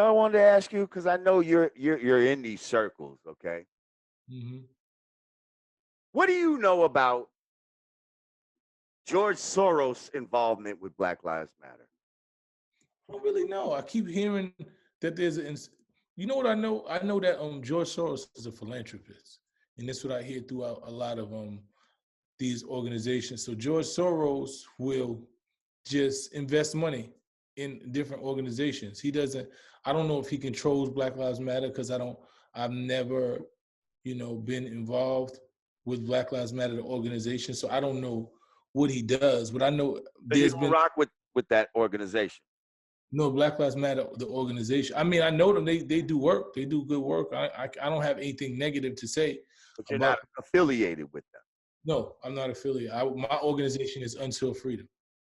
I wanted to ask you because I know you're in these circles. Okay, Hmm. what do you know about George Soros' involvement with Black Lives Matter? I don't really know. I keep hearing that there's an. You know what I know? I know that George Soros is a philanthropist, and that's what I hear throughout a lot of these organizations. So George Soros will just invest money in different organizations. He doesn't. I don't know if he controls Black Lives Matter because I don't. I've never, been involved with Black Lives Matter the organization, so I don't know what he does. But I know So you there's don't been rock with that organization, no Black Lives Matter the organization. I mean, I know them. They do work. They do good work. I don't have anything negative to say but you're not about. affiliated with them No, I'm not affiliated. My organization is Until Freedom.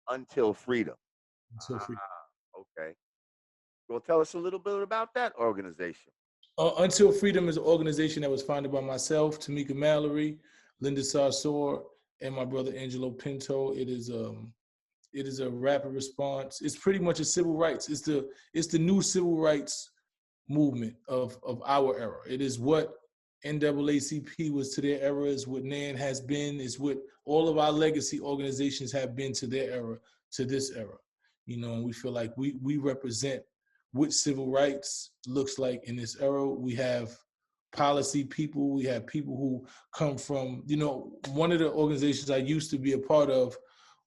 until freedom. Until Freedom. Ah, okay. Well, tell us a little bit about that organization. Until Freedom is an organization that was founded by myself, Tamika Mallory, Linda Sarsour, and my brother Angelo Pinto. It is a rapid response. It's pretty much a civil rights. It's the new civil rights movement of our era. It is what NAACP was to their era, is what NAN has been, is what all of our legacy organizations have been to their era, to this era. And we feel like we represent what civil rights looks like in this era. We have policy people, we have people who come from, one of the organizations I used to be a part of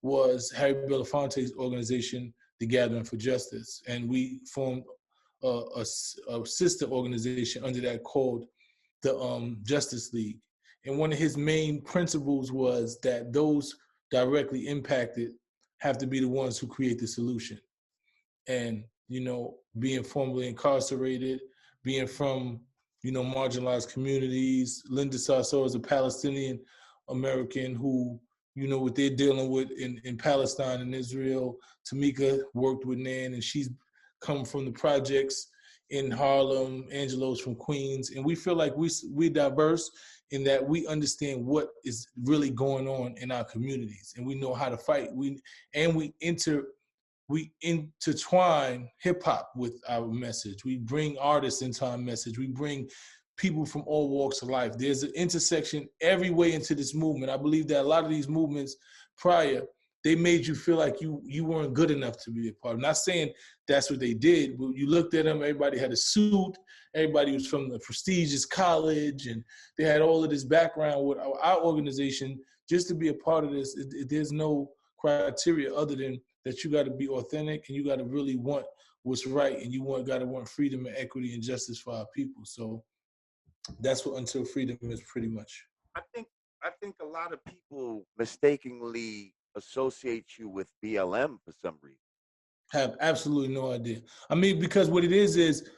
was Harry Belafonte's organization, the Gathering for Justice. And we formed a sister organization under that called the Justice League. And one of his main principles was that those directly impacted have to be the ones who create the solution. And, being formerly incarcerated, being from, marginalized communities, Linda Sarsour is a Palestinian American who, what they're dealing with in Palestine and Israel. Tamika worked with Nan, and she's come from the projects in Harlem. Angelo's from Queens, and we feel like we're diverse in that we understand what is really going on in our communities, and we know how to fight. We intertwine hip hop with our message. We bring artists into our message. We bring people from all walks of life. There's an intersection every way into this movement. I believe that a lot of these movements prior, they made you feel like you weren't good enough to be a part. I'm not saying that's what they did, but you looked at them, everybody had a suit, everybody was from the prestigious college, and they had all of this background with our organization. Just to be a part of this, there's no criteria other than that you got to be authentic and you got to really want what's right, and got to want freedom and equity and justice for our people. So that's what Until Freedom is pretty much. I think I think a lot of people mistakenly associate you with BLM for some reason. Have absolutely no idea. I mean, because what it is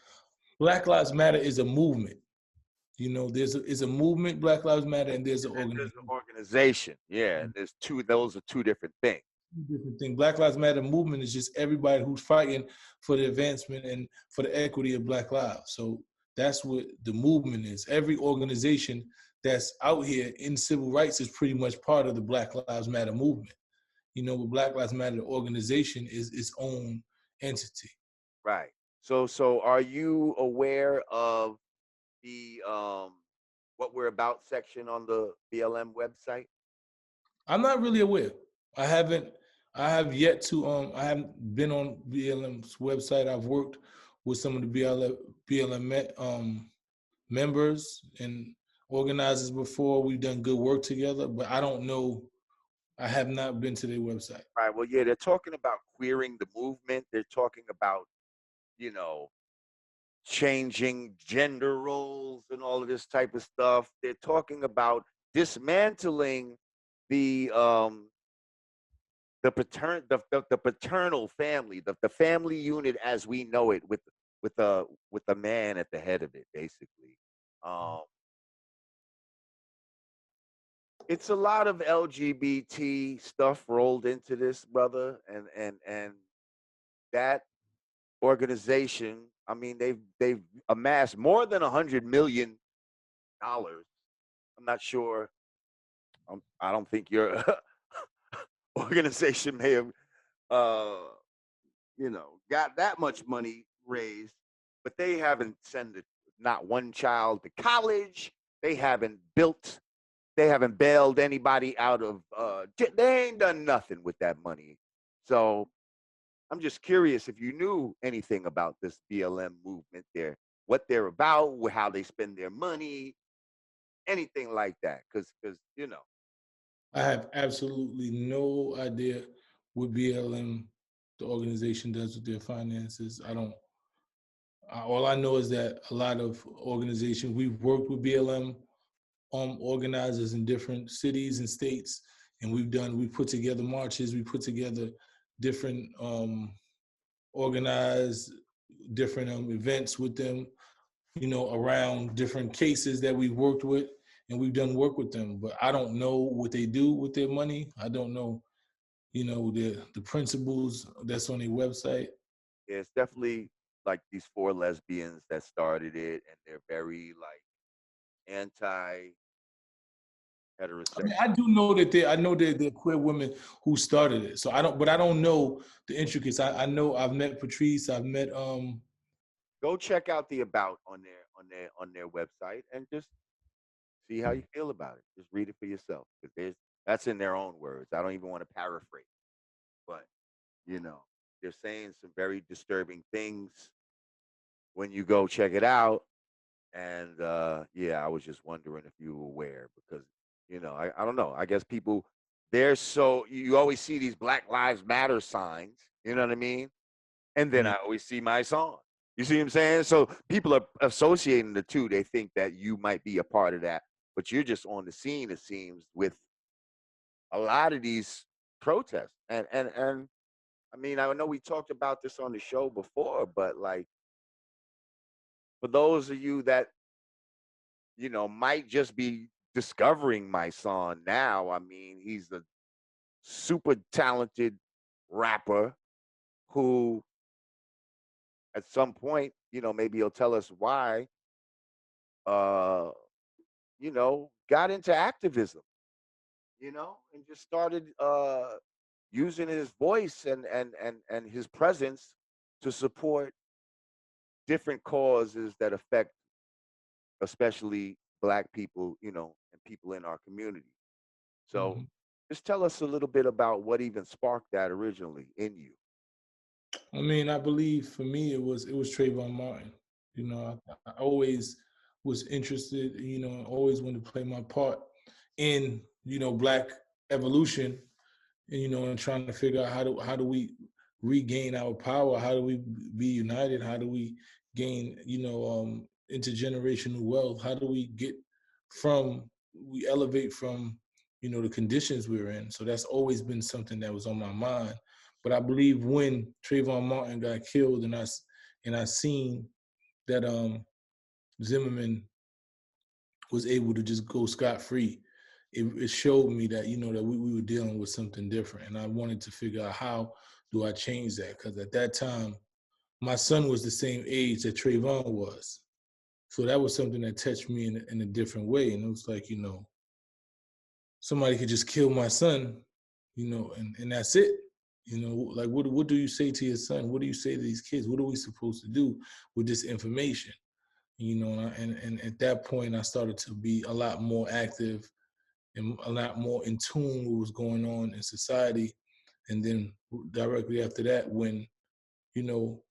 Black Lives Matter is a movement. It's a movement, Black Lives Matter, and there's an And there's organization. an organization. Yeah, there's two. Those are two different things. Different thing. Black Lives Matter movement is just everybody who's fighting for the advancement and for the equity of Black lives. So that's what the movement is. Every organization that's out here in civil rights is pretty much part of the Black Lives Matter movement. But Black Lives Matter organization is its own entity. Right. So are you aware of the what we're about section on the BLM website? I'm not really aware. I haven't. I have yet to. I haven't been on BLM's website. I've worked with some of the BLM members and organizers before. We've done good work together, but I don't know. I have not been to their website. Right. Well, yeah, they're talking about queering the movement. They're talking about, you know, changing gender roles and all of this type of stuff. They're talking about dismantling the um the paternal family, the family unit as we know it, with a man at the head of it, basically. Um, it's a lot of LGBT stuff rolled into this, brother, and that organization. I mean, they've amassed more than $100 million. I'm not sure. I don't think your organization may have, got that much money raised. but they haven't sent not one child to college. They haven't built. They haven't bailed anybody out of. They ain't done nothing with that money. So I'm just curious if you knew anything about this BLM movement. There, what they're about, how they spend their money, anything like that. Because I have absolutely no idea what BLM, the organization, does with their finances. I don't. All I know is that a lot of organizations we've worked with BLM organizers in different cities and states, and we put together marches, we put together different organized different events with them, around different cases that we've worked with, and we've done work with them. But I don't know what they do with their money. I don't know, the principles that's on their website. yeah, it's definitely like these four lesbians that started it, and they're very like anti I mean, heterosexual. I do know that I know that they're queer women who started it. So I don't know the intricacies. I know I've met Patrice. I've met Go check out the about on their website and just see how you feel about it. Just read it for yourself because there's that's in their own words. I don't even want to paraphrase, but you know they're saying some very disturbing things when you go check it out. And yeah, I was just wondering if you were aware because I don't know. I guess people they're so you always see these Black Lives Matter signs. You know what I mean? And then yeah. I always see my song. You see what I'm saying? So people are associating the two. They think that you might be a part of that, but you're just on the scene. It seems with a lot of these protests. And I mean, I know we talked about this on the show before, but like for those of you that might just be discovering my song now. I mean, he's a super talented rapper who at some point, maybe he'll tell us why uh, got into activism, and just started using his voice and his presence to support different causes that affect especially black people, and people in our community. So Mhm. just tell us a little bit about what even sparked that originally in you. I mean, I believe for me it was Trayvon Martin. I always was interested. Always wanted to play my part in black evolution, and and trying to figure out how do we regain our power? How do we be united? How do we gain intergenerational wealth? How do we we elevate from the conditions we're in? So that's always been something that was on my mind. But I believe when Trayvon Martin got killed, and I seen that Zimmerman was able to just go scot free, it showed me that that we were dealing with something different, and I wanted to figure out how do I change that, because at that time my son was the same age that Trayvon was, so that was something that touched me in a different way, and it was like somebody could just kill my son, and that's it. Like what do you say to your son? What do you say to these kids? What are we supposed to do with this information? And at that point I started to be a lot more active and a lot more in tune with what was going on in society. And then directly after that, you know,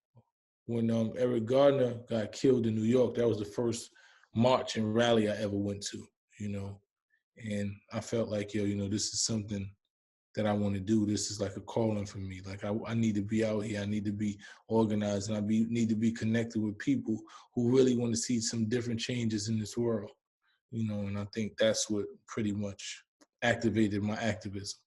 when Eric Gardner got killed in New York, that was the first march and rally I ever went to, you know. And I felt like, this is something that I want to do. This is like a calling for me. Like I need to be out here. I need to be organized, and need to be connected with people who really want to see some different changes in this world. And I think that's what pretty much activated my activism.